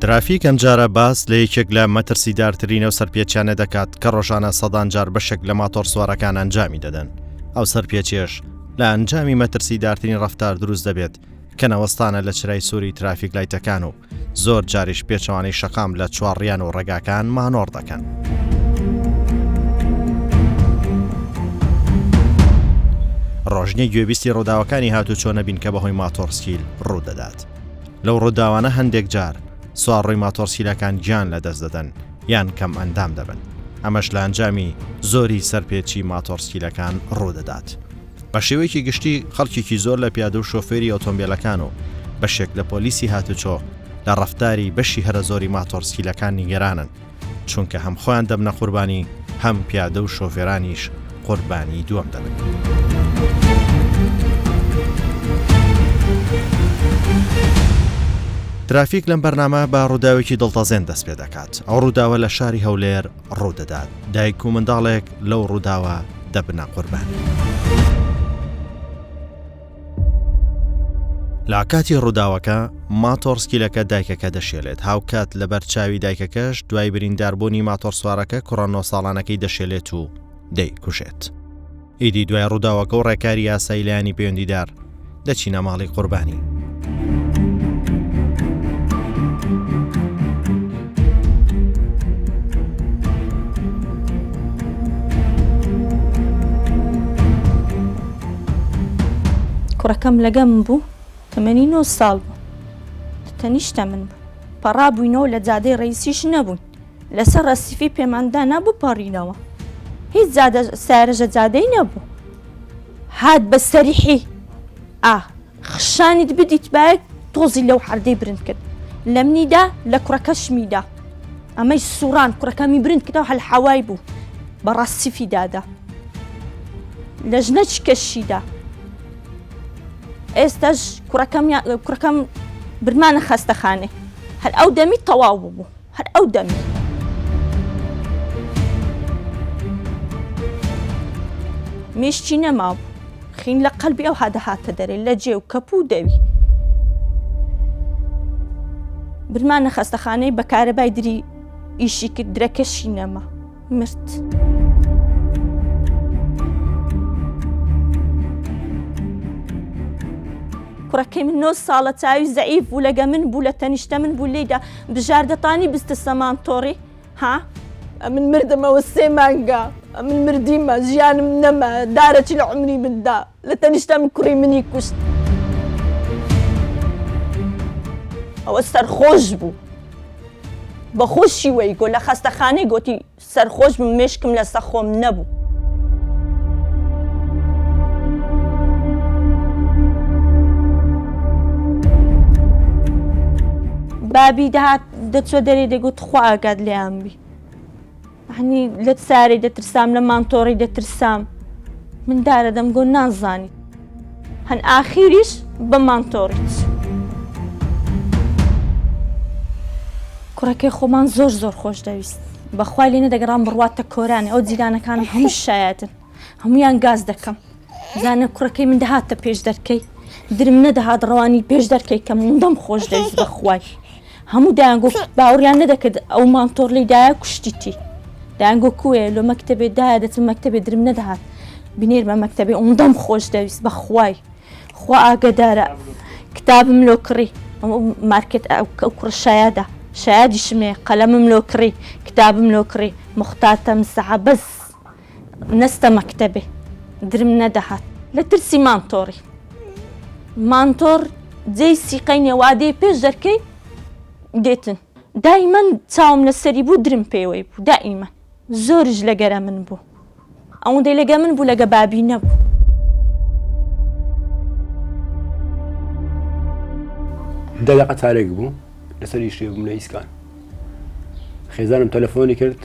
ترافیک ئەمجارە باس لە یەکێک لە مەترسیدارترینە و سەرپێچیانە دەکات کە ڕۆژانە سەدان جار بەشێک لە ماتۆر سوارەکان ئەنجامی دەدەن. ئەو سەرپێچێش لە ئەنجامی مەترسیدارترین ڕەفتار دروست دەبێت کە نەوەستانە لە چرای سووری ترافیک لایتەکان و زۆر جاریش پێچەوانەی شەقام لە چوارڕیان و ڕێگاکان مانۆڕ دەکەن. ڕۆژنەی گوێبیستی ڕووداوەکانی هاتوچۆ نەبین کە بەهۆی ماتۆرسکیل ڕوودەدات. لەو ڕووداوانە هەندێک جار سوارڕووی ماتۆرسیلەکان گیان لەدەست دەدەن یان کەم ئەندام دەبن. ئەمەش لە ئەنجامی زۆری سەرپێچی ماتۆرسکیلەکان ڕوودەدات. بە شێوەیەکی گشتی خەڵکێکی زۆر لە پیادە و شۆفێری ئۆتۆمبیلەکان و بەشێک لە پۆلیسی هاتوچۆ لە ڕەفتاری بەشی هەرە زۆری ماتۆرسکیلەکان نیگەرانن، چونکە هەم خۆیان دەبنە قوربانی هەم پیادە و شۆفێرانیش قوربانی دووەم دەبن. ترافیک لەم بەرنامە با ڕووداوێکی دڵتەزێن دەست پێ دەکات. ئەو ڕووداوە لە شاری هەولێر ڕوودەدات. دایک و منداڵێک لەو ڕووداوە دەبنە قوربان. لە کاتی ڕووداوەکە ماتۆرسکیلەکە دایکەکە دەشێلێت. هاوکات لەبەر چاوی دایکەکەش دوای برینداربوونی ماتۆرسوارەکە کوڕە 9 ساڵانەکەی دەشێلێت و دەیکوژێت. ئیدی دوای ڕووداوەکە و ڕێکاری یاسایی لایەنی پەیوەندیدار دەچینە ماڵی قوربانی. کوڕەکەم لەگەم بوو تەمەنی 9 ساڵ بوو. تەنیشتە من بوو. پەڕابووینەوە لە جادەی ڕئیسیش نەبوون. لەسەر ڕەسیفی پێماندا نەبوو پەڕینەوە. هیچ سارەژە جادەی نەبوو. هات بە سەریحی خشانیت بدیت باەک تۆزی لەو حەردەی برند کرد. لە منیدا لە کوڕەکەشمیدا. ئەمەی سوڕان کوڕەکەمی برند کردەوە هەلحەوای بوو بە ڕەسیفی دادا. لە ژنە چکەشیدا. ئێستاش کوڕەکەم برمانە خەستەخانێ. هەر ئەو دەمی تەواو بوو. هەر ئەو دەمی. مێشتی نەماوە. خین لە قەلبی ئەو هاتە دەرێ لە جێ و کەپ و دەوی. برمانە خەستەخانەی بە کارەبای دری ئیشی کرد درەکەشی نەما. مرد. کوڕەکەی من 9 ساڵە چاوی زەعیف بوو لەگە من بوو لە تەنیشتە من بوو لێدا بژاردەتانی بستە سەمانتۆڕی من مردمەوە 3 مانگە من مردیمە ژیانم نەما دارەچی لە عمری مندا لە تەنیشتە من کوڕی منی کوشت. ئەوە سەرخۆش بوو بە خۆشی وەی گۆ لە خەستەخانەی گوتی سەرخۆش بم مێشکم لە سەخۆم نەبوو. بابی دەهات دەچوە دەرێ دەگوت خوا ئاگات لێیان بی. هەنی لە سارێ دەترسام لە مانتۆڕی دەترسام. من دارە دەم گۆ نازانیت. هەن ئاخیریش بە مانتۆڕیت. کوڕەکەی خۆمان زۆر خۆش دەویست. بەخوای لێ نەدەگەڕام بڕواتە کۆرانێ. ئەو جیرانەکانم هەموو شایەتن. هەمویان گاز دەکەم. زانە کوڕەکەی من دەهاتە پێش دەرکەی. درم نەدەهات ڕەوانی پێش دەرکەی کە مندەم خۆش دەویست بەخوای. هەموو دایانگۆ باوەڕیان نەدەکرد ئەو مانتۆڕ لی دایە کوشتیتی. دایانگۆ کوێ لۆ مەکتەبێ دایە دەچم مەکتەبێ درم نەدەهات. بینێرمە مەکتەبێ ئەوەندەم خۆش دەویست بەخوای. خوا ئاگەدارە کتابم لۆ کڕی. مارکێت ئەو کوڕە شایەدە. شایەدیشمێ قەلەمم لۆ کڕی کتابم لۆ کڕی مختاتە مسەحە بەس نەستە مەکتەبێ درم نەدەهات لە ترسی مانتۆڕی. مانتۆڕ جێی سیقەی نێوادەی پێش دەرکەی دێتن. دایمەن چاوم لەسەری بوو درم پێوەی بوو دائیمەن. زۆرش لەگەرە من بوو. ئەوەندەی لەگە من بوو لەگە بابی نەبوو. دەقە چارێک بوو لەسەری شێ بووم لە ئیسکان. خێزانم تەلەفۆنی کرد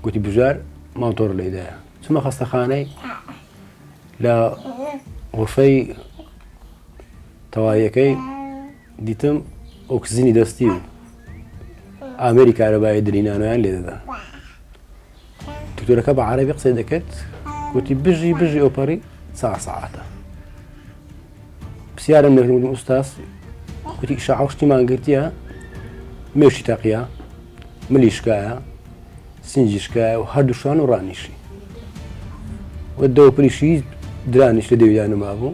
گوتی بژار مانتۆڕ لێدایە. چوومە خەستەخانەی لە غورفەی تەواویەکەی دیتم ئۆکسزینی دەستی و ئامێری کارەبایی درینانیان لێ دەدا. دکتۆرەکە بە عەرەبی قسەی دەکرد گوتی بژی ئۆپەڕی ساعاتە. پرسیارم لێکردم ئوستاس گوتی ئیشاع شتیمان گرتیە مێشی تەقیە ملیشکایە سنجشکایە و هەردووشان و ڕانیشی وەدەوە پلیشی درانیش لە دەویدانما بوو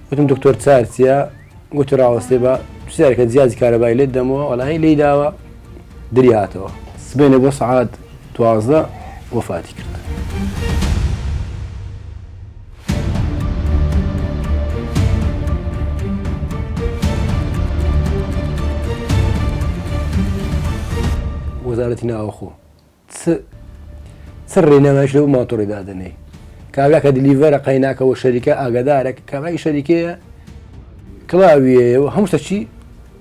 وتم دکتۆر چارچیە گوتی ڕاوەستێ بە پرسیارێکە جیازی کارەبای لێت دەمەوە وەڵاهی لێی داوە دری هاتەوە سبێنە بۆ سەعات 12 وەفاتی کرد. وەزارەتی ناوەخۆ چ ڕێنەمایش لەو ماتۆڕی دادنەی کابرا کە دیلیڤەرە قەیناکەەوە شەریکە ئاگادارێک کابرای شەریکەیە کڵاویەوە هەموو شتەچی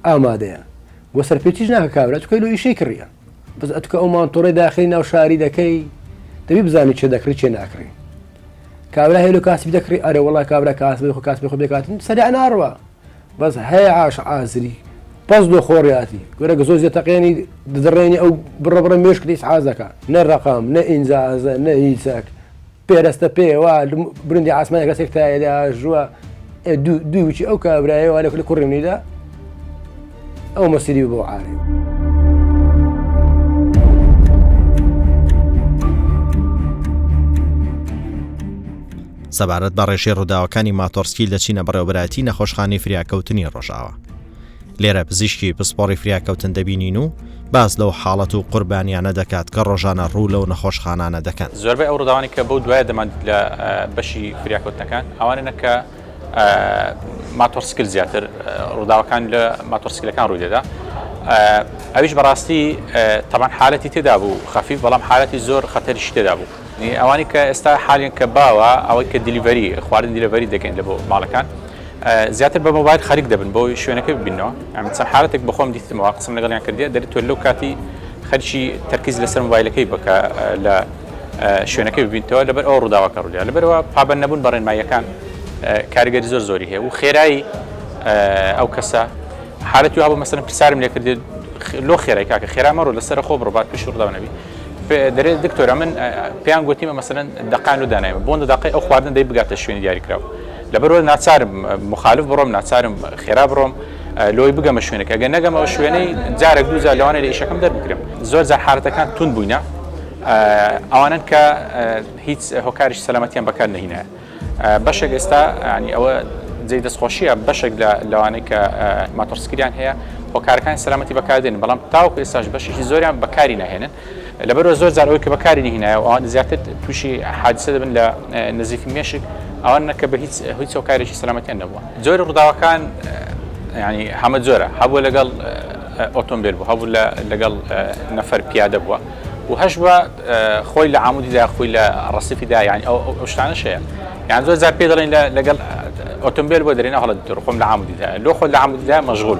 ئامادەیە وە سەرپێچیش ناکە کابرا توکەی لۆ ئیشەی کڕیە بەس ئەتوکە ئەو مانتۆڕی داخلی ناو شاری دەکەی دەبی بزانانی چێ دەکڕی چێ ناکڕی کابرا هەیە لە کاسبی دەکڕی ئەرێ وەڵای کابرا کاسبی خۆ کاسبی خۆ بێکاتن سەریع ناڕوە بەس هەیە عاش ئازری پس دۆ خۆڕیاتی گەورە زۆر زیێتەقێنی دەڕێنی ئەو بڕەبڕە مێشکری حازەکە نە ڕقام نە ئینجازە نە هیچەک پێرەستە پێوە برندی ئاسمانی کەسێک تایدا ژووە دووچی ئەو کابرایەوە لە کوڕێنیدا ئەو مەسیری بۆ عارێ. سەبارەت بە ڕێژەی ڕووداوەکانی ماتۆرسکیل دەچینە بەڕێوەبەتی نەخۆشخانەی فریاکەوتنی ڕۆژاوە. لێرە پزیشکی پسپۆڕی فریاکەوتن دەبینین و باز لەو حاڵەت و قوربانیانە دەکات کە ڕۆژانە ڕوو لەو نەخۆشخانانە دەکەن. زۆربەی ئەو ڕووداوانی کە بەو دوایە دەماند لە بەشی فریاکەوتنەکان ئەوانە کە ماتۆرسکل زیاتر ڕووداوەکان لە ماتۆرسکلەکان ڕووی دەدا. ئەویش بەڕاستی تەمان حالەتی تێدا بوو خەفیف بەڵام حالەتی زۆر خەتەریش تێدا بوو. ئەوانی کە ئێستا حالیان کە باوە ئەوەی کە دیلیڤەری خواردن دیلیڤەری دەکەین لە بۆ ماڵەکان زیاتر بە مۆبایل خەریک دەبن بۆ شوێنەکە ببینەوە چەند حالەتێک بەخۆم دیتمەوە قسم لەگەڵیان کردێ دەرێت تۆ لەو کاتی خەریکی تەرکیز لەسەر مۆبایلەکەی بکە لە شوێنەکەی ببینتەوە لەبەر ئەو ڕووداوەکە ڕوودیا لەبەرەوە پابەند نەبوون بە ڕێنماییەکان کاریگەری زۆری هەیە و خێرایی ئەو کەسە حالەتی هەبوو مەسەرەن پرسیارم لێ کردێت لۆ خێرای کاکە خێرا مەڕۆ لەسەر خۆ بڕبات پێش ڕووداو نەبی دەرێت دکتۆرە من پێیان گوتیمە مەسەرەن دەقان و دانایمە بۆ دەقی ئەو خواردن دەی بگاتە شوێنی دیاریکراوە لەبەرەوە ناچارم مخالف بڕۆم ناچارم خێرا بڕۆم لۆی بگەمە شوێنەکە ئەگەر نەگەمەوە شوێنەی جارێک دووجار لەوانەیە لە ئیشەکەم دەربکرم زۆر جار حالەتەکان تون بووینە ئەوانن کە هیچ هۆکاریش سەلامەتیان بەکار نەهینە بەشێک ئێستا ینی ئەوە جێی دەستخۆشیە بەشێک لەوانەیە کە ماتۆرسکریان هەیە هۆکارەکانی سەلامەتی بەکاردێنن بەڵام تاوەکو ئێستاش بەشێکی زۆریان بەکاری ناهێنن لەبەرەوە زۆر جار ئەوەی کە بەکاری نهێنایە ئەوان زیاتر تووشی حادسە دەبن لە نزیفی مێشک ئەوانە کە بە هیچ هۆکارێکی سەلامەتیان نەبووە زۆر ڕووداوەکان ینی هەمە جۆرە هەبووە لەگەڵ ئۆتۆمبیل بوو هەبوو لەگەڵ نەفەر پیادە بووە و هەش بە خۆی لە عامودیدا خۆی لە ڕەسیفیدا یانی ئەو شتانەش هەیە یان زۆر جار پێ دەڵێن لەگەڵ ئۆتۆمبیل بۆ دەرێنە هەڵە خۆم لە عامودیدا لۆ خۆ لە عامودیدا مەشغوڵ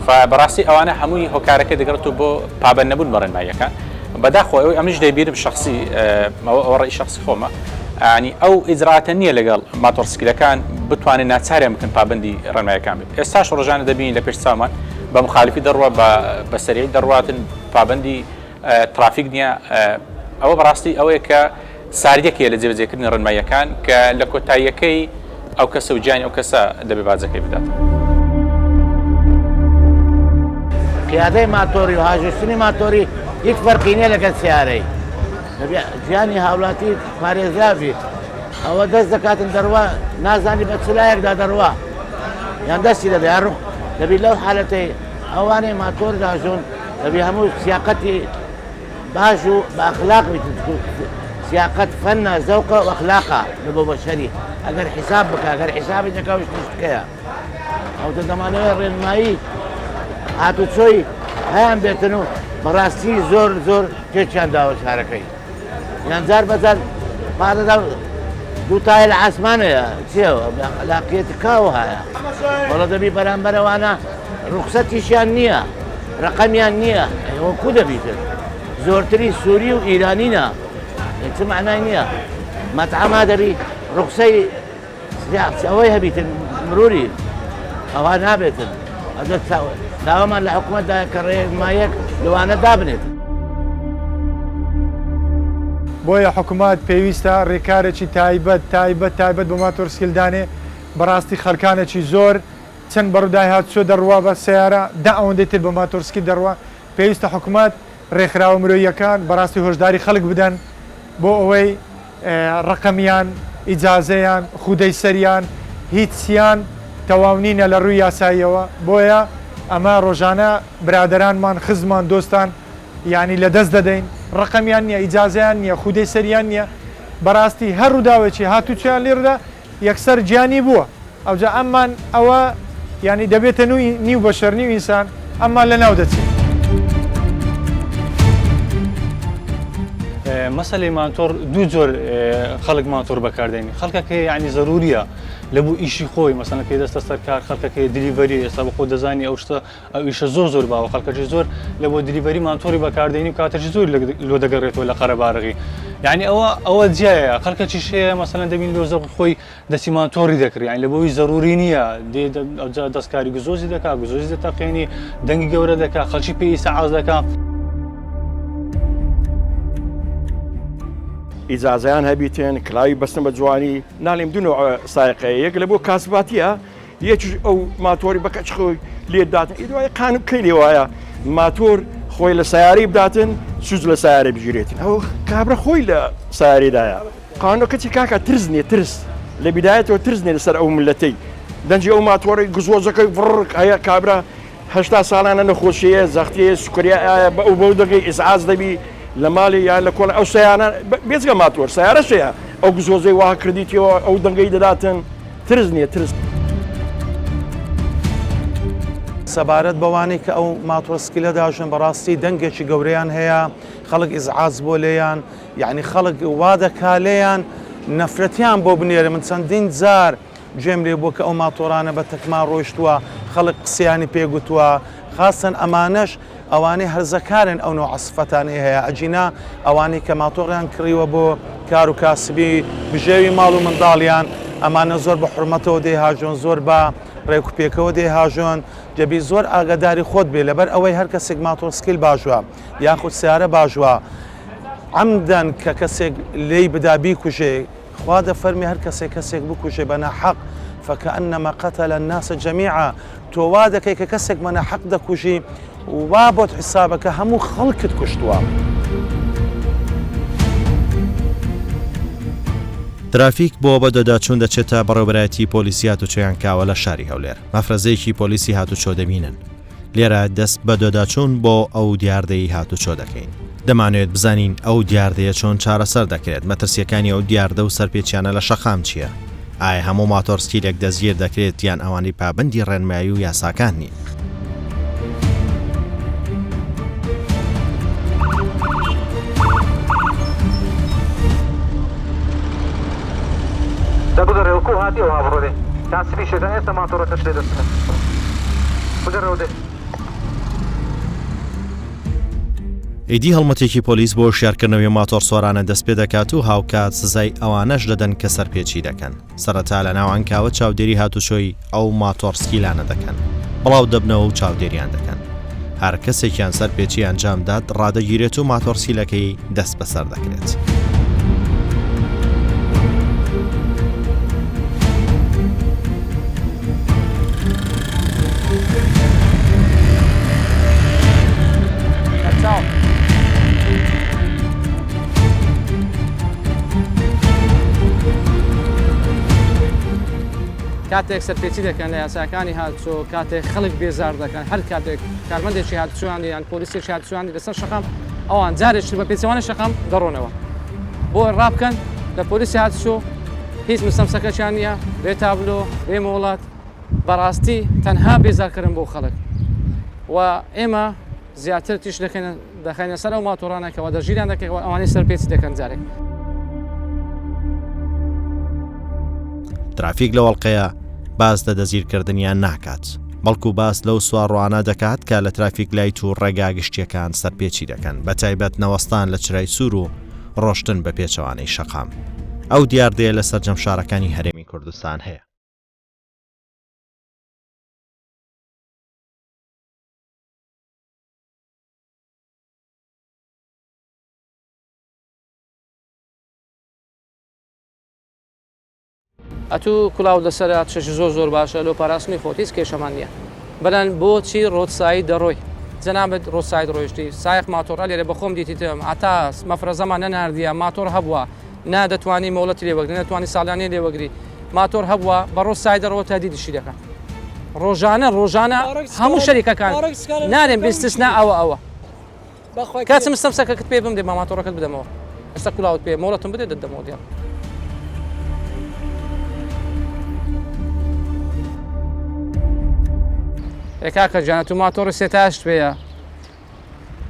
فبەڕاستی ئەوانە هەمووی هۆکارەکە دەگەڕێتەوە بۆ پابەند نەبوون بە ڕێنماییەکان بەداخۆ ئەمیش دەیبیرم شخصی ئەوە ڕێی شخصی خۆمە ینی ئەو ئیجراتە نییە لەگەڵ ماتۆرسکلەکان بتوانێت ناچاریان بکەن پابەندی ڕێنماییەکان بێت ئێستاش ڕۆژانە دەبین لە پێش چاومان بە مخالفی دەڕوە بە سەریعی دەڕواتن پابەندی ترافیک نییە ئەوە بەڕاستی ئەوەیە کە ساریەکەیە لە جێبەجێکردنی ڕێنماییەکان کە لە کۆتاییەکەی ئەو کەسە و گیانی ئەو کەسە دەبێ بازەکەی بدات. پیادەی ماتۆری و هاژوستنی ماتۆری هیچ فەرقی نییە لەگەڵ سیارەی ژیانی هاوڵاتی پارێزراوی ئەوە دەست دەکاتن دەڕوا نازانی بە چلایەکدا دەڕوا یان دەستی دەدە ڕوو دەبی لەو حالەتەی ئەوانەی ماتۆر داژون دەبی هەموو سیاقەتی باش و بە ئەخلاق سیاقەت فەنە زەوقە و ئەخلاقە لە بۆ بەشەری ئەگەر حیساب بکە ئەگەر حیسابی نەکەوش تشتکەیە ئەو دەمانەوێت ڕێنمایی هاتوچۆی هەیان بێتن و بەڕاستی زۆر زۆر تێکیان داوە شارەکەی یانجار بەجار پارەدا دوو تایە لە ئاسمانەیە چێوە ئەخلاقیەتی کاوە هەیە وەڵە دەبی بەرامبەرەوانە ڕوخسەتیشیان نییە ڕقەمیان نییە وەکو دەبیتن زۆرتری سووری و ئیرانینە چ معنای نییە مەتعەما دەبی ڕوخسەی ئەوەی هەبیتن مروری ئەوە نابێتن داوامان لە حکوومەتدا کە ڕێنماییەک لەوانە دابنێت بۆیە حکوومەت پێویستە ڕێکارێکی تایبەت بە ماتۆرسکلدانێ بەڕاستی خەڵکانێکی زۆر چەند بەڕوودای هاتوچۆ دەڕوا بە سیارە دا ئەوەندەی تر بە ماتۆرسکی دەڕوا پێویستە حکوومەت ڕێکخراوە مرۆییەکان بەڕاستی هۆشداری خەڵک بدەن بۆ ئەوەی ڕقەمیان ئیجازەیان خودەی سەریان هیچیان تەواونینە لە ڕووی یاساییەوە بۆیە ئەمە ڕۆژانە برادرانمان خزمان دۆستان ینی لە دەست دەدەین ڕقەمیان نییە ئیجازیان نییە خودەی سەریان نییە بەڕاستی هەر ڕووداوێکی هاتوچیان لێردا یەکسەر گیانی بووە ئەوجا ئەممان ئەوە ینی دەبێتە نیو بە شەرنی و ئینسان ئەممان لە ناو دەچێت. مەسەلەی ماتۆر دوو جۆر خەڵک ماتۆر بەکاردێنی خەڵکەکە یعنی ضروریە لە بۆ ئیشی خۆی مەسەلەن پێ دەستە سەرکار خەڵکەکەی دلیڤەری ئێستا بە خۆ دەزانی ئەو شتە ئەو ئیشە زۆر باوە خەڵکەکەی زۆر لە بۆ دلیڤەری ماتۆری بەکاردێنی و کاتەی زۆر لۆ دەگەڕێتەوە لە قەرەباڕغی یعنی ئەوە جیایە خەڵکەکیش هەیە مەسەلەن دەبین لۆ زەق خۆی دەستی ماتۆری دەکرد یعنی لە بۆی ضروری نییە دەستکاری گزۆزی دەکات گزۆزی دەتەقێنی دەنگی گەورە دەکات خەڵکی پێی سەعاز دەکات. ئیجازیان هەبیتن کلاوی بەستن بە جوانی ناڵێم دوو سایقەیە یەک لە بۆ کاسباتیە یەک ئەو ماتۆری بەکەچ خۆی لێداتن ئیدوای قانون بکەی لێ وایە ماتۆر خۆی لە سیارەی بداتن سوز لە سیارە بژێتن ئەو کابرا خۆی لە سیارەیدایە قانون کەچی کاکە ترس نیە ترس لە بیدایەتەوە ترس نیە لەسەر ئەو ملەتەی دەنجی ئەو ماتۆری گزۆزەکەی ڤڕ هەیە کابرا هەشتا ساڵانە نەخۆشیەیە زەختیە سوکریا بە ئەو بەو دەگەی ئیسعاز دەبی لە ماڵی یان لە کۆڵ ئەو سیانە بێزگە ماتۆر سیارەشەیە ئەو گزۆزەی وا کردیتەوە ئەو دەنگەی دەداتن ترس نییە ترس. سەبارەت بەوانەی کە ئەو ماتۆسکیلە داژن بەڕاستی دەنگێکی گەورەیان هەیە خەڵک ئیزعاز بۆ لێیان یعنی خەڵک وا دەکا لێیان نەفرەتیان بۆ بنێرە من چەندین جار گوێم لێ بووە کە ئەو ماتۆرانە بە تەکما ڕۆیشتووە خەڵک قسەیانی پێگوتووە خاصن ئەمانەش ئەوانەی هەرزەکارن ئەو نوع عسفەتانی هەیە ئەجینا ئەوانەی کە ماتۆڕیان کڕیوە بۆ کار و کاسبی بژێوی ماڵ و منداڵیان ئەمانە زۆر بە حرمەتەوە دەیهاژۆن زۆر بە ڕێکوپێکەوە دەیهاژۆن دەبی زۆر ئاگاداری خۆت بێ لەبەر ئەوەی هەر کەسێک ماتۆسکیل باشووە یاخود سیارە باشووە عەمدەن کە کەسێک لێی بدا بیکوژێ خوا دەفەرمی هەر کەسێک بکوژێ بە ناحەق فكأنما قتل الناس جميعا تۆ وا دەکەی کە کەسێک بە ناحەق دەکوژی وا بۆت حیسابەکە هەموو خەڵکت کوشتووە. ترافیک بۆ بە دەداچوون دەچێتە بەڕێوەبەرایەتی پۆلیسی هاتوچۆیان کاوە لە شاری هەولێر مەفرەزەیەکی پۆلیسی هاتوچۆ دەبینن لێرە دەست بە دەداچوون بۆ ئەو دیاردەی هاتوچۆ دەکەین دەمانوێت بزانین ئەو دیاردەیە چۆن چارەسەر دەکرێت مەترسیەکانی ئەو دیاردە و سەرپێچیانە لە شەقام چییە ئایا هەموو ماتۆرسکیلێک دەستگیر دەکرێت یان ئەوانەی پابەندی ڕێنمایی و یاساکان نین. دەگوزەڕێوەکو هاتیەوە هاوڕۆدێ تاسبی شێدان ئێستا ماتۆرەکەش لێ دەستن بگەڕێوە ئیدی هەڵمەتێکی پۆلیس بۆ شیارکردنەوەی ماتۆر سۆرانە دەست پێ دەکات و هاوکات سزای ئەوانەش دەدەن کە سەرپێچی دەکەن سەرەتا لە ناوان کاوە چاودێری هاتوچۆی ئەو ماتۆرسکیلانە دەکەن بڵاو دەبنەوە و چاودێریان دەکەن هەر کەسێکیان سەرپێچی ئەنجامدات ڕادەگیرێت و ماتۆرسیلەکەی دەست بەسەر دەکرێت. کاتێک سەرپێچی دەکەن لە یاساکانی هاتوچۆ کاتێک خەڵک بێزار دەکەن هەر کاتێک کارمەندێکی هاتوچۆیان یان پۆلیسێکی هاتوچۆیانی لەسەر شەقام ئەوان جارێکی بە پێچەوانە شەقام دەڕۆنەوە بۆ ڕابکەن لە پۆلیسی هاتوچۆ هیچ مستەمسەکەشیان نییە بێ تابلۆ بێ مۆڵات بەڕاستی تەنها بێزارکردن بۆ خەڵک و ئێمە زیاتر تیش دەخەینە سەر ئەو ماتۆڕانەکەەوە دەژیران دەکەن ئەوانەی سەرپێچی دەکەن جارێک. ترافیک لە وەڵقەیە باس لە دەزیرکردنیان ناکات بەڵکو باس لەو سوارڕوانە دەکات کە لە ترافیک لایت و ڕێگاگشتیەکان سەرپێچی دەکەن بە تایبەت نەوەستان لە چرای سوور و ڕۆشتن بە پێچەوانەی شەقام ئەو دیاردەیە لە سەرجەم شارەکانی هەرێمی کوردستان هەیە. ئەتوو کلااو لەسەر چش زۆر باشە لۆ پاراستنی خۆت هیچ کێشەمان نییە بەلەن بۆچی ڕۆچایی دەڕۆی جەنابەت ڕۆچای ڕۆیشتی سایق ماتۆڕ لێرە بەخۆم دیتیتم ئاتا مەفرە زەمان نەناردیە ماتۆر هەبووە نادەتوانی مۆڵەتی لێوەگری نەتوانی ساڵانی لێوەگری ماتۆر هەبووە بە ڕۆچای دەڕەوە تادیدشی دەکەن ڕۆژانە هەموو شەریکەکان نارێن بستنا ئەوە کاتم ستەم سەکەکەت پێ بم دێ ماماتۆڕەکەت بدەمەوە ئێستا کولاوت پێ مۆڵەتم بدێ دەدەمەوە دیار کاکە جانە تو ماتۆڕی سێتاشت پێەیە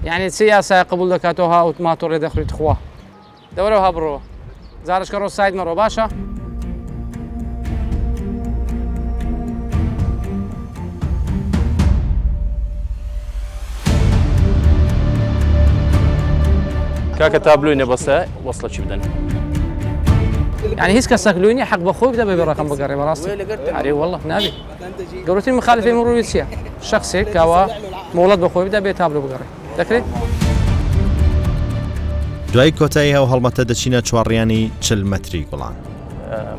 یعنی چی یاسای قبول دەکاتەوە هاوت ماتۆڕێ دەخریت خوا دەوەرەوە هەبڕەوە زارشکە ڕۆ سایت مەڕۆ باشە کاکە تابلوی نەبەستە وەسڵەکی بدەن يعني هیچ کەسێک لۆی نییە حەق بەخۆی بدە بێ ڕقم بگەڕێ بەڕاستی ئەرێ وەڵڵە نابێت گەورەترین مخالفەی مرۆڤی چییە شخصێک کاوە مۆڵەت بەخۆی بدە بێ تابلو بگەڕێ دەکرێت دوای کۆتایی هەو هەڵمەتە دەچینە چوارڕیانی 40 مەتری گوڵان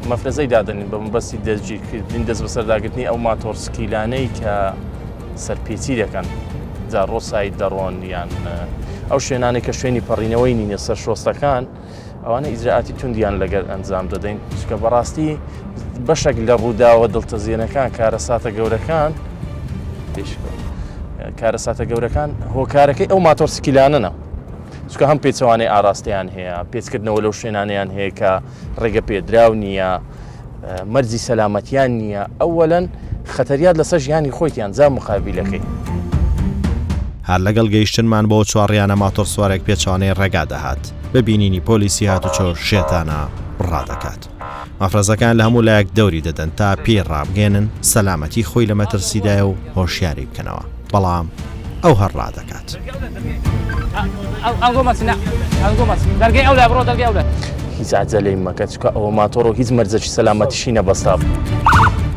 مەفرەزەی دادنین بە مەبەستی دەستگیرکردنی دەست بەسەرداگرتنی ئەو ماتۆر سکیلانەی کە سەرپێچی دەکەن جا ڕۆسایی دەڕۆن یان ئەو شوێنانی کە شوێنی پەڕینەوەی نینە سەر شۆستەکان ئەوانە ئیجراعاتی توندیان لەگەر ئەنجام دەدەین چکە بەڕاستی بەشێک لە ڕووداوە دڵتەزیێنەکان کارەساتە گەورەکان کارەساتە گەورەکان هۆکارەکەی ئەو ماتۆر سکیلانەنە چکە هەم پێچەوانەی ئاراستیان هەیە پێچکردنەوە لەو شوێنانیان هەیە کە ڕێگە پێدراو نییە مەرجی سەلامەتیان نییە ئەوەلەن خەتەریات لەسەر ژیانی خۆیتیان جا مقابلەکەی هەر لەگەڵ گەیشتنمان بۆ چوارڕیانە ماتۆر سوارێک پێچوانەی ڕێگا دەهات ببینینی پۆلیسی هاتوچۆ شێتانە ڕادەکات مافرەزەکان لە هەموو لایەک دەوری دەدەن تا پێ ڕابگەێنن سەلامەتی خۆی لە مەترسیدایە و هۆشیاری بکەنەوە بەڵام ئەو هەر ڕادەکات دەرگەی ئەو لە بڕۆ دەرگەی ئەو لە هیچ عجەلەی مەکە چکە ئەوە ماتۆڕ و هیچ مەرجەکی سەلامەتیشی نەبەستا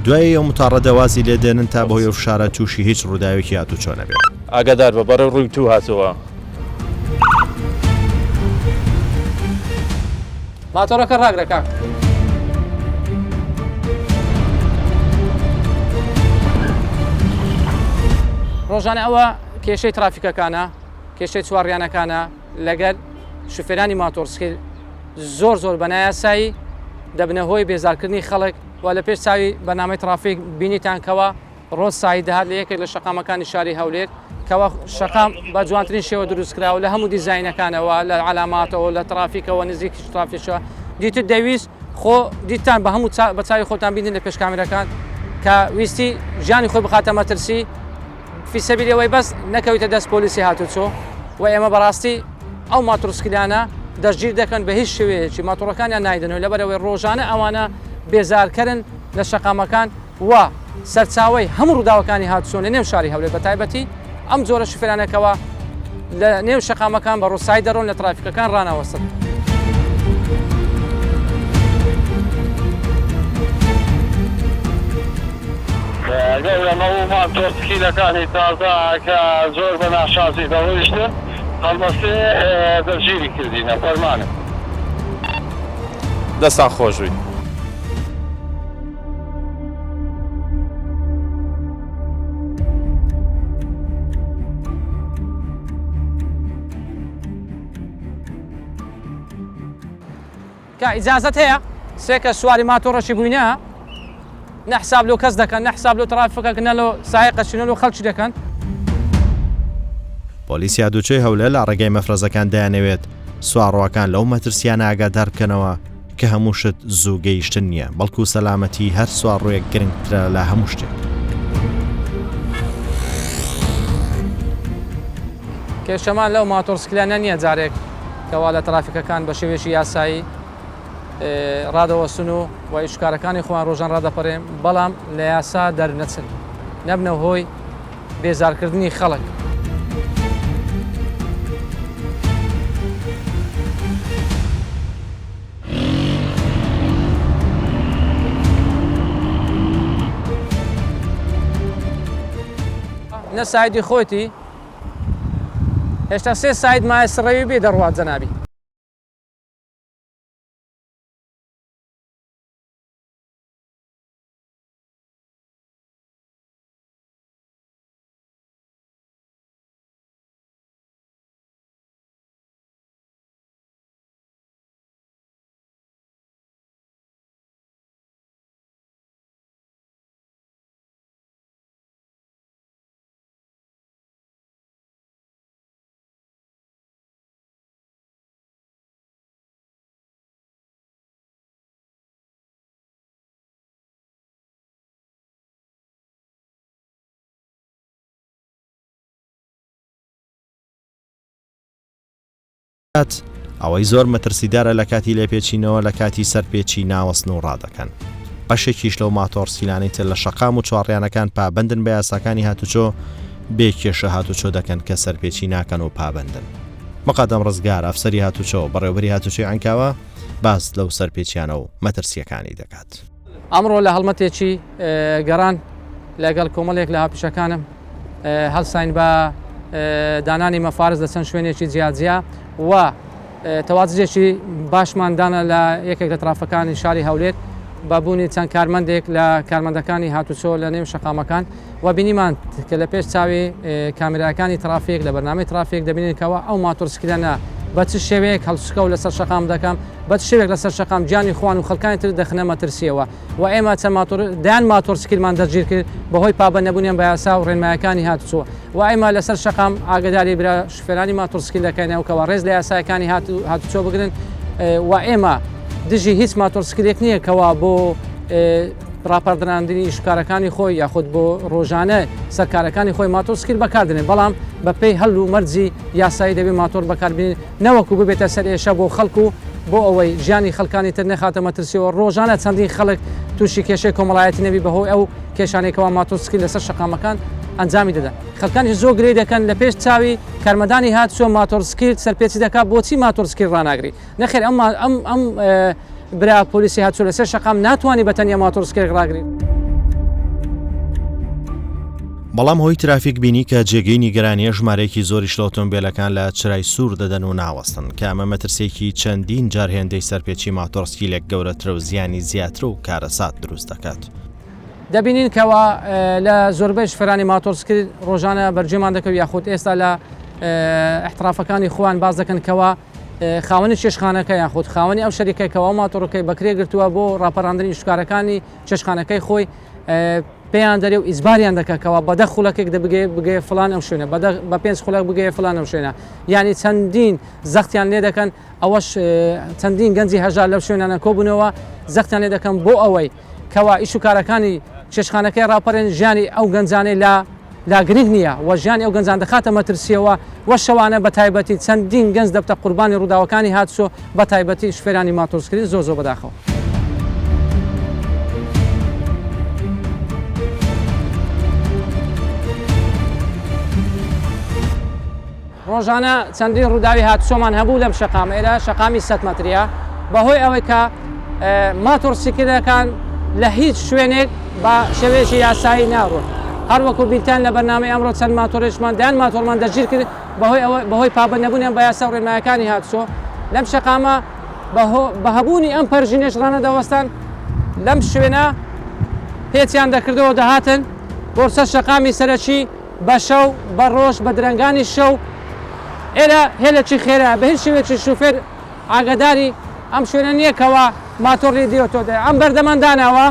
دوای ئەو متاڕە دەوازی لێدێنن تا بۆی ئەو شارە تووشی هیچ ڕووداوێکی هاتوچۆ نەبێت ئاگادار بە بەڕێ ڕووی تو هاتەوە ماتۆڕەکە ڕاگرە کاک ڕۆژانە ئەوە کێشەی ترافیکەکانە کێشەی چوارڕیانەکانە لەگەر شوفێرانی ماتۆرسکیل زۆر بەنایاسایی دەبنە هۆی بێزارکردنی خەڵک و لە پێش چاوی بەنامەی ترافیک بینیتان کەوە ڕۆژ سایی دەهات لە یەکێک لە شەقامەکانی شاری هەولێر کەوە شەقام بە جوانترین شێوە دروستکراوە لە هەموو دیزاینەکانەوە لە علاماتەوە لە ترافیکەوە نزیکی ترافیکەوە دیتر دەویست خۆ دیتان بە هەموو بە چاوی خۆتان بینین لە پێش کامێرەکان کە ویستی ژیانی خۆی بخاتە مەترسی فیسەبیلەوەی بەس نەکەویتە دەست پۆلیسی هاتوچۆ و ئێمە بەڕاستی ئەو ماتۆرسکیلانە دەستگیر دەکەن بە هیچ شێوەیەکی ماتۆڕەکانیان نایدنەوە لەبەرەوەی ڕۆژانە ئەوانە بێزارکردن لە شەقامەکان و سەرچاوی هەموو ڕووداوەکانی هاتوچۆ لە نێو شاری هەولێر بە تایبەتی ئەم جۆرە شوفێرانێکەوە لە نێو شەقامەکان بە ڕۆسایی دەڕۆن لە ترافیکەکان ڕاناوەستن گەورەمە و ماتۆرسکیلەکانی تازە کە زۆر بە ناشازی دەڕۆیشتن هەڵمەستێ دەرگیری کردینە فەرمانە دەستان خۆشوی کە ئیجازەت هەیە سێکە سواری ماتۆڕەشی بووینە نەحساب لۆ کەس دەکەن نەحساب لۆ ترافیکەکە نەلۆ سایقەچینە لۆ خەڵکی دەکەن پۆلیسی هاتوچۆی هەولێر لە ڕێگەی مەفرەزەکان دەیانەوێت سوارڕۆکان لەو مەترسیانە ئاگادار بکەنەوە کە هەموو شت زوو گەیشتن نییە بەڵکو سەلامەتی هەر سوارڕۆیەک گرنگترە لە هەموو شتێک کێشەمان لەو ماتۆرسکلانە نییە جارێک کەوا لە ترافیکەکان بە شێوێکی یاسایی ڕادەوەسن و وای شکارەکانی خۆیان ڕۆژان ڕادەپەڕێن بەڵام لە یاسا دەرنەچن نەبنە هۆی بێزارکردنی خەڵک نە سایدی خۆتی هێشتا سێ ساید مایە سڕەوی بێ دەڕوات جەنابی ئەوەی زۆر مەترسیدارە لە کاتی لێپێچینەوە لە کاتی سەرپێچی ناوەستن و ڕادەکەن. بەشێکیش لەو ماتۆرسیلانەی تر لە شەقام و چوارڕیانەکان پابندن بە یاساکانی هاتوچۆ بێکێشە هاتوچۆ دەکەن کە سەرپێچی ناکەن و پابندن. مەقادەم ڕزگار ئەفسەری هاتوچۆ بەڕێوەبەری هاتوچۆی ئەنکاوە باس لەو سەرپێچیانە و مەترسیەکانی دەکات. ئەمڕۆ لە هەڵمەتێکی گەڕان لەگەڵ کۆمەڵێک لە هاوپیشەکانم هەڵساین بە دانانی مەفارز لە چەند شوێنێکی جیاجیا و تەواجدێکی باشماندانە لە یەکێک لە ترافەکانی شاری هەولێر بابوونی چەند کارمەندێک لە کارمەندەکانی هاتوچۆ لە نێو شەقامەکان و بینیمان کە لە پێش چاوی کامێراکانی ترافیک لە بەرنامەی ترافیک دەبینێتەوە ئەو ماتۆرسکلانە بە چ شێوەیەک هەڵسوکە و لەسەر شەقام دەکەم بە چ شێوێک لەسەر شەقام گیانی خوان و خەڵکانی تر دەخنە مەترسیەوە و ئێمە چەند دایان ماتۆرسکلمان دەرگیر کرد بەهۆی پابەند نەبوونیان بە یاسا و ڕێنمایەکانی هاتوچۆ و ئێمە لەسەر شەقام ئاگداری برا شوفێرانی ماتۆرسکل دەکەینەوەکەوە ڕێز لە یاسایەکانی هاتوچۆ بگرن و ئێمە دژی هیچ ماتۆرسکلێک نییە کەوا بۆ ڕاپەردراندنی شکارەکانی خۆی یاخود بۆ ڕۆژانە سەرکارەکانی خۆی ماتۆرسکل بەکاردنێن بەڵام بەپێی هەڵ و مەرجی یاسایی دەبێت ماتۆر بەکاربێنین نەوەکو ببێتە سەر ئێشە بۆ خەڵکو بۆ ئەوەی ژیانی خەڵکانی تر نەخاتە مەترسیەوە ڕۆژانە چەندین خەڵک تووشی کێشەی کۆمەڵایەتی نەبی بەهۆی ئەو کێشانێکەوە ماتۆرسکل لەسەر شەقامەکان ئەنجامی دەدەن خەڵکانی زۆر گرێ دەکەن لە پێش چاوی کارمەندانی هاتوچۆ ماتۆرسکل سەرپێچی دەکات بۆچی ماتۆرسکل ڕناگری نەخێر ئەم برا پۆلیسی هاتوچۆ لەسەر شەقام ناتوانانی بەتەنیا ماتۆرسکل ڕاگرین. بەڵام هۆی ترافیک بینی کە جێگەی نیگەرانیە ژمارەیەکی زۆریش لە ئۆتۆمبیلەکان لە چرای سوور دەدەن و ناوەستن کە ئەمە مەترسێکی چەندین جار هێندەی سەرپێچی ماتۆرسکیلێک گەورەترە و زیانی زیاتر و کارەسات دروست دەکات. دەبینین کەوا لە زۆربەی شوفێرانی ماتۆرسکل ڕۆژانە بەرجێمان دەکەوت یاخود ئێستا لە احترافەکانی خۆیان باز دەکەن کەوا خاوەنی چێشخانەکە یاخود خاوەنی ئەو شەریکەکەەوە ماتۆڕەکەی بەکرێ گرتووە بۆ ڕاپەڕاندنی شکارەکانی چێشخانەکەی خۆی پێیان دەرێ و ئیزباریان دەکەکەوە بەدە خولەکێک بگێ فلان ئەو شوێنە بە 5 خولەک بگێ فلان ئەو شوێنە یعنی چەندین زەختیان لێ دەکەن ئەوەش چەندین گەنجی هەژار لەو شوێنانە کۆبوونەوە زەختیان لێ دەکەن بۆ ئەوەی کەوا ئیش و کارەکانی چێشخانەکەی ڕاپەڕێن ژیانی ئەو گەنجانەی لا گرنگ نییە و ژیانی ئەو گەنجان دەخاتە مەترسیەوە وە شەوانە بە تایبەتی چەندین گەنج دەبتە قوربانی ڕووداوەکانی هاتوچۆ بە تایبەتی شوفێرانی ماتۆرسکل زۆر بەداخەوە. ڕۆژانە چەندین ڕووداوی هاتوچۆمان هەبوو لەم شەقام ئێرە شەقامی 100 مەتریە بەهۆی ئەوەی کە ماتۆرسیکلەکان لە هیچ شوێنێک بە شێوەیەکی یاسایی ناڕۆن هەروەکو بیلتان لە بەرنامەی ئەمڕۆ چەند ماتۆرێشمان دایان ماتۆرمان دەگیر کرد بەهۆی پابەند نەبوونیان بە یاسا و ڕێنمایەکانی هاتوچۆ لەم شەقامە بە هەبوونی ئەم پەرژینێش ڕانەدەوەستان لەم شوێنە پێچیان دەکردەوە دەهاتن بۆ سەر شەقامی سەرەکی بە شەو بە ڕۆژ بە درەنگانی شەو ئێرە هێلەکی خێرا بە هیچ شێوێکی شوفێر ئاگداری ئەم شوێنە نییەکەوە ماتۆڕی دیۆتۆدا ئەم بەردەمەندانەوە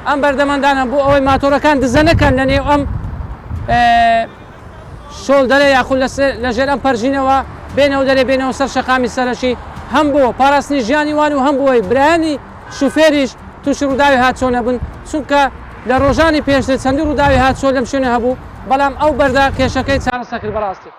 ئەم بەردەمەندانە بۆ ئەوەی ماتۆرەکان دزە نەکەن لە نێو ئەم شۆڵ دەرێ یاخود لەژێر ئەم پەرژینەوە بێنەوە دەرێ بێنەوە سەر شەقامی سەرەکی هەم بۆ پاراستنی ژیانی وان و هەم بۆی برانی شوفێریش تووشی ڕووداوی هاتوچۆ نەبوون چونکە لە ڕۆژانی پێشتر چەندی ڕووداوی هاتوچۆ لەم شوێنە هەبوو بەڵام ئەو بەردا کێشەکەی چارەسەر کرد بەڕاستی.